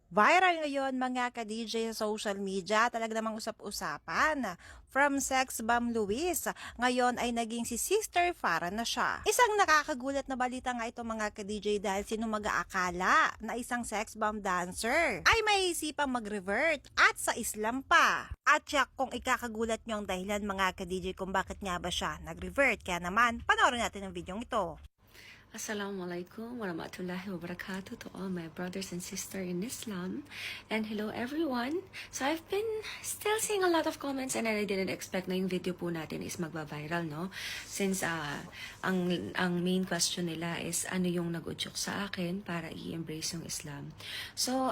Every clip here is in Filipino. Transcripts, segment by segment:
Viral ngayon mga ka-DJ sa social media, talaga namang usap-usapan. From Sex Bomb Luis, ngayon ay naging si Sister Farah na siya. Isang nakakagulat na balita nga ito mga ka-DJ dahil sino mag-aakala na isang sex bomb dancer ay may isipang mag-revert at sa Islam pa. At siya kung ikakagulat niyo ang dahilan mga ka-DJ kung bakit nga ba siya nag-revert. Kaya naman, panoorin natin ang video ito. Assalamualaikum warahmatullahi wabarakatuh to all my brothers and sisters in Islam. And hello everyone. So I've been still seeing a lot of comments and I didn't expect na yung video po natin is magba-viral, no? Since ang main question nila is ano yung nag-udyok sa akin para i-embrace yung Islam. So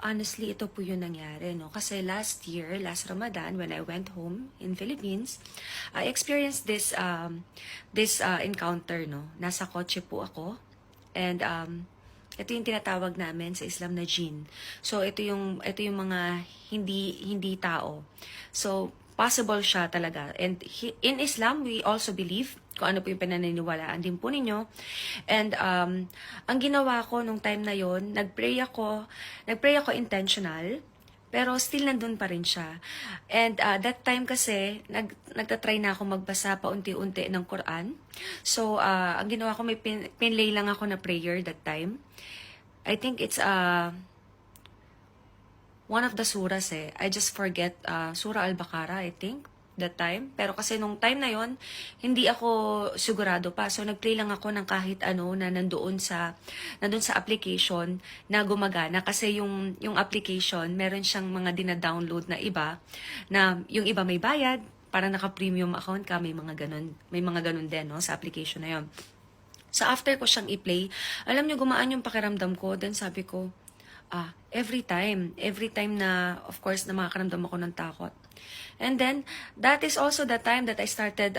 honestly, ito po yung nangyari, no? Kasi last Ramadan, when I went home in Philippines, I experienced this encounter, no? Nasa kotse po ako and ito yung tinatawag namin sa Islam na jinn. So ito yung mga hindi tao. So possible siya talaga. And in Islam we also believe kung ano po yung pananiniwalaan din po ninyo. And ang ginawa ko nung time na yon, nagpray ako intentional. Pero still nandun pa rin siya. And that time kasi, nagtatry na ako magbasa pa unti-unti ng Quran. So, ang ginawa ko, may pinlay lang ako na prayer that time. I think it's one of the surahs I just forget, Surah Al-Baqarah, I think, that time. Pero kasi nung time na yon hindi ako sigurado pa. So, nag-play lang ako ng kahit ano na nandun sa application na gumagana. Kasi yung application, meron siyang mga dina-download na iba, na yung iba may bayad, para naka-premium account ka, may mga ganun din, no, sa application na yon. So, after ko siyang i-play, alam niyo, gumaan yung pakiramdam ko. Then sabi ko, every time na, of course, na makakaramdam ako ng takot. And then, that is also the time that I started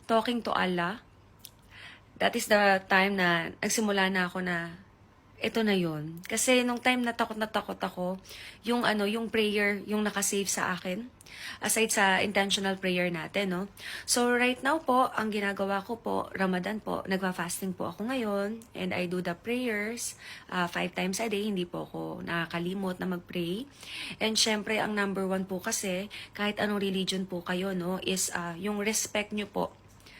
talking to Allah. That is the time na nagsimula na ako na ito na yun. Kasi nung time na takot ako, yung prayer, yung nakasave sa akin, aside sa intentional prayer natin, no? So right now po, ang ginagawa ko po, Ramadan po, nagfa-fasting po ako ngayon, and I do the prayers 5 times a day, hindi po ako nakakalimot na mag-pray. And syempre, ang number 1 po kasi, kahit anong religion po kayo, no, is yung respect nyo po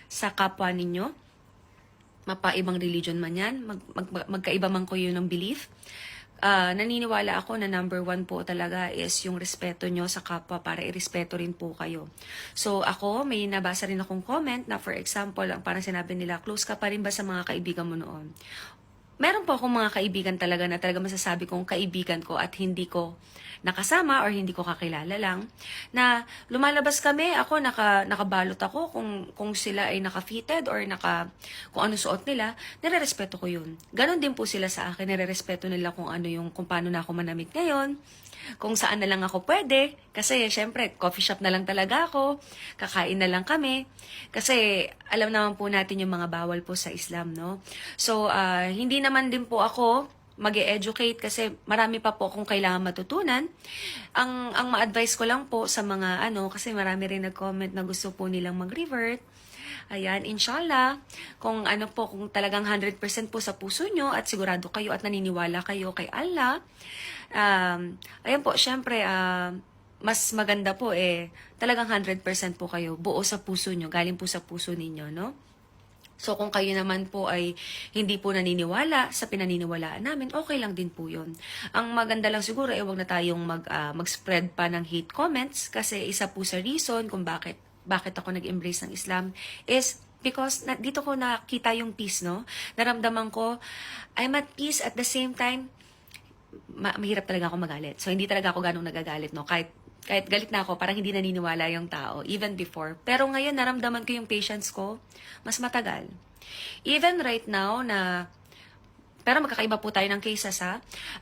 sa kapwa ninyo, mapaibang religion man yan, magkaiba man ko yun ng belief. Naniniwala ako na number 1 po talaga is yung respeto nyo sa kapwa para irespeto rin po kayo. So ako, may nabasa rin akong comment na for example, parang sinabi nila, close ka pa rin ba sa mga kaibigan mo noon? Meron po akong mga kaibigan talaga na talaga masasabi kong kaibigan ko at hindi ko nakasama or hindi ko kakilala lang. Na lumalabas kami, ako nakabalot ako kung sila ay naka-fitted or kung ano suot nila, nirerespeto ko yun. Ganon din po sila sa akin, nirerespeto nila kung paano na ako manamit ngayon, kung saan na lang ako pwede. Kasi syempre, coffee shop na lang talaga ako, kakain na lang kami. Kasi alam naman po natin yung mga bawal po sa Islam, no? So, hindi naman din po ako mag-e-educate kasi marami pa po akong kailangan matutunan. Ang ma-advise ko lang po sa mga kasi marami rin nag-comment na gusto po nilang mag-revert. Ayan, inshallah, kung talagang 100% po sa puso nyo at sigurado kayo at naniniwala kayo kay Allah, ayan po, syempre, mas maganda po talagang 100% po kayo, buo sa puso nyo, galing po sa puso ninyo, no? So, kung kayo naman po ay hindi po naniniwala sa pinaniniwalaan namin, okay lang din po yun. Ang maganda lang siguro, huwag na tayong mag-spread pa ng hate comments kasi isa po sa reason kung bakit ako nag-embrace ng Islam is because dito ko nakita yung peace, no? Naramdaman ko, I'm at peace at the same time, mahirap talaga ako magalit. So, hindi talaga ako ganong nagagalit, no? Kahit galit na ako, parang hindi naniniwala yung tao, even before. Pero ngayon, naramdaman ko yung patience ko, mas matagal. Even right now pero magkakaiba po tayo ng cases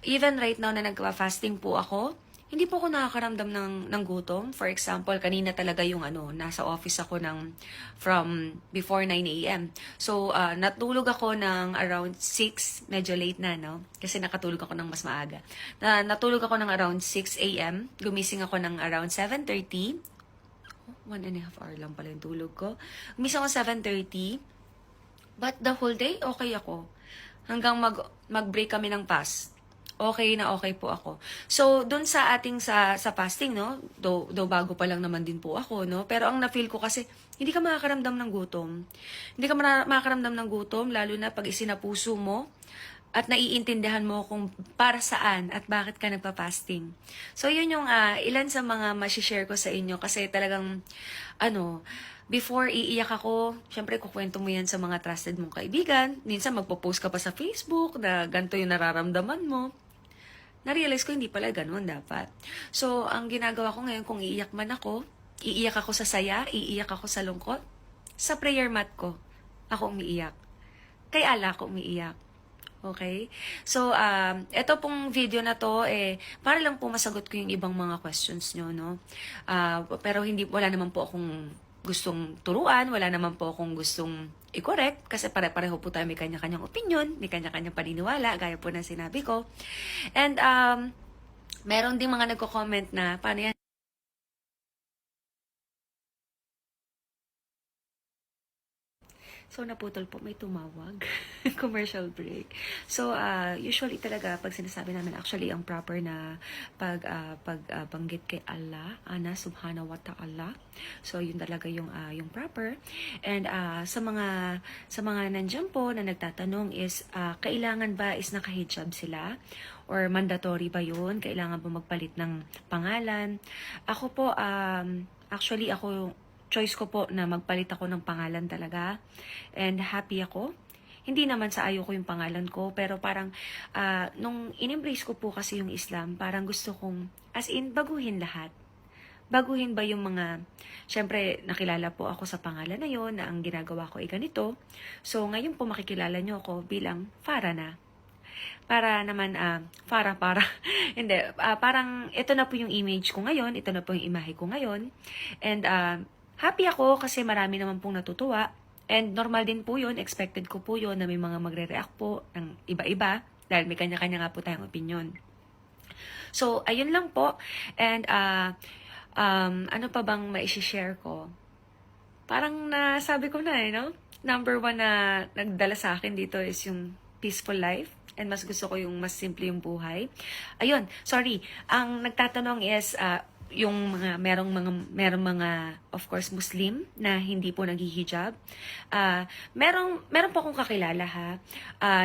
even right now na nagpa-fasting po ako, hindi po ako nakakaramdam ng gutom. For example, kanina talaga yung nasa office ako from before 9 a.m. So, natulog ako ng around 6, medyo late na, no? Kasi nakatulog ako ng mas maaga. Natulog ako ng around 6 a.m. Gumising ako ng around 7:30. 1.5 hour lang pala yung tulog ko. Gumising ako 7:30. But the whole day, okay ako. Hanggang mag-break kami ng fast. okay na okay po ako. So, doon sa ating sa fasting, no? Though bago pa lang naman din po ako, no? Pero ang na-feel ko kasi, hindi ka makakaramdam ng gutom. Hindi ka makakaramdam ng gutom, lalo na pag isinapuso mo at naiintindihan mo kung para saan at bakit ka nagpa-fasting. So, yun yung ilan sa mga masishare ko sa inyo kasi talagang, before iiyak ako, syempre kukwento mo yan sa mga trusted mong kaibigan. Minsan magpo-post ka pa sa Facebook na ganito yung nararamdaman mo. Na-realize ko hindi pala ganun dapat. So, ang ginagawa ko ngayon kung iiyak man ako, iiyak ako sa saya, iiyak ako sa lungkot, sa prayer mat ko, ako umiiyak. Kay Allah ako umiiyak. Okay? So, ito pong video na to, para lang po masagot ko yung ibang mga questions nyo, no? Pero wala naman po akong gustong turuan, wala naman po akong gustong i-correct, kasi pare-pareho po tayo may kanya-kanyang opinion, may kanya-kanyang paniniwala, gaya po ng sinabi ko. And, meron ding mga nagko-comment na, paano yan? So, naputol po, may tumawag. Commercial break. So, usually talaga, pag sinasabi namin, actually, ang proper na pagbanggit kay Allah, Ana Subhanahu wa Ta'ala. So, yun talaga yung proper. And sa mga nandiyan po na nagtatanong is, kailangan ba is nakahijab sila? Or mandatory ba yun? Kailangan ba magpalit ng pangalan? Ako po, actually, choice ko po na magpalit ako ng pangalan talaga. And happy ako. Hindi naman sa ayaw ko yung pangalan ko, pero parang nung in-embrace ko po kasi yung Islam, parang gusto kong, as in, baguhin lahat. Baguhin ba yung mga, syempre, nakilala po ako sa pangalan na yon na ang ginagawa ko ay ganito. So, ngayon po makikilala nyo ako bilang Farah na. Para naman, hindi, parang ito na po yung image ko ngayon, ito na po yung imahe ko ngayon. And, happy ako kasi marami naman pong natutuwa. And normal din po yun, expected ko po yun na may mga magre-react po ng iba-iba dahil may kanya-kanya nga po tayong opinion. So, ayun lang po. And ano pa bang maishishare ko? Parang nasabi ko na no? Number 1 na nagdala sa akin dito is yung peaceful life. And mas gusto ko yung mas simple yung buhay. Ayun, sorry. Ang nagtatanong is, yung merong mga of course Muslim na hindi po naghihijab. Meron po akong kakilala ha.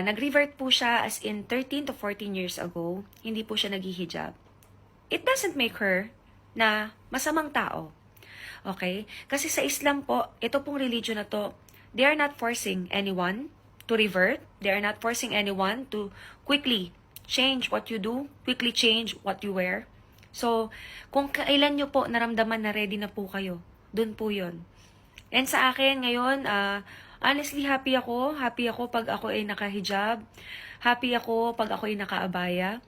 Nag-revert po siya as in 13 to 14 years ago. Hindi po siya naghihijab. It doesn't make her na masamang tao. Okay? Kasi sa Islam po, ito pong religion na to, they are not forcing anyone to revert. They are not forcing anyone to quickly change what you do, quickly change what you wear. So, kung kailan nyo po naramdaman na ready na po kayo, dun po yun. And sa akin ngayon, honestly happy ako. Happy ako pag ako ay naka-hijab. Happy ako pag ako ay naka-abaya.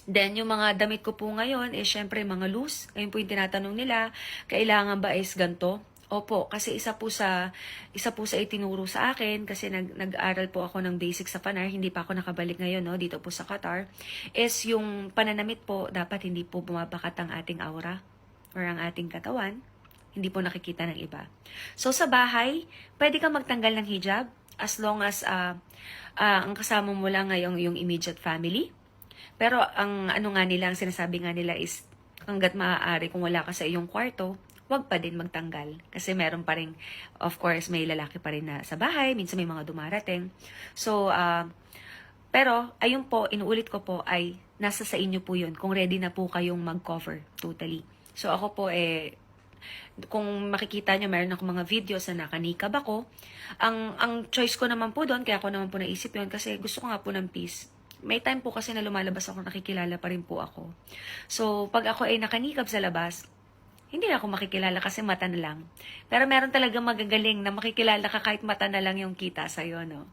Then, yung mga damit ko po ngayon, syempre mga loose. Ayun po yung tinatanong nila, kailangan ba is ganito? Opo, kasi isa po sa itinuro sa akin kasi nag-aral po ako ng basics sa Panar, hindi pa ako nakabalik ngayon dito po sa Qatar, is yung pananamit po dapat hindi po bumabakat ang ating aura or ang ating katawan, hindi po nakikita ng iba. So sa bahay, pwede kang magtanggal ng hijab as long as ang kasama mo lang ngayong yung immediate family. Pero ang ang sinasabi nga nila is hangga't maaari kung wala ka sa iyong kwarto, wag pa din magtanggal. Kasi meron pa rin, of course, may lalaki pa rin na sa bahay. Minsan may mga dumarating. So, pero, ayun po, inuulit ko po, ay nasa sa inyo po yun. Kung ready na po kayong mag-cover totally. So, ako po, kung makikita nyo, meron ako mga videos na nakanikab ako. Ang choice ko naman po doon, kaya ako naman po naisip yun, kasi gusto ko nga po ng peace. May time po kasi na lumalabas ako, nakikilala pa rin po ako. So, pag ako ay nakanikab sa labas, hindi na ako makikilala kasi mata na lang. Pero meron talagang magagaling na makikilala ka kahit mata na lang yung kita sa'yo, no?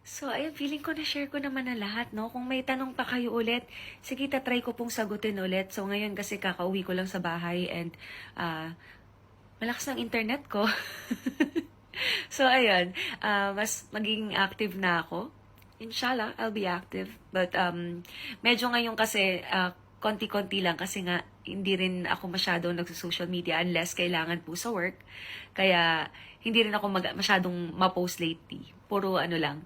So, ayun, feeling ko na-share ko naman na lahat, no? Kung may tanong pa kayo ulit, sige, try ko pong sagutin ulit. So, ngayon kasi kakauwi ko lang sa bahay and malakas ang internet ko. So, ayun, mas maging active na ako. Inshallah, I'll be active. But, medyo ngayon kasi, konti-konti lang kasi nga hindi rin ako masyadong nagsa-social media unless kailangan po sa work. Kaya hindi rin ako masyadong ma-post lately. Puro lang,